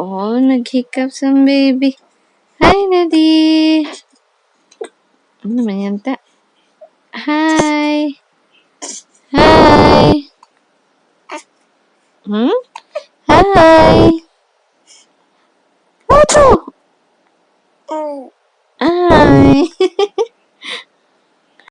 Oh, naghikap ang baby. Hi, Daddy. Ano naman yan, ta? Hi. Hi. Hmm? Hi. Ano? Hi.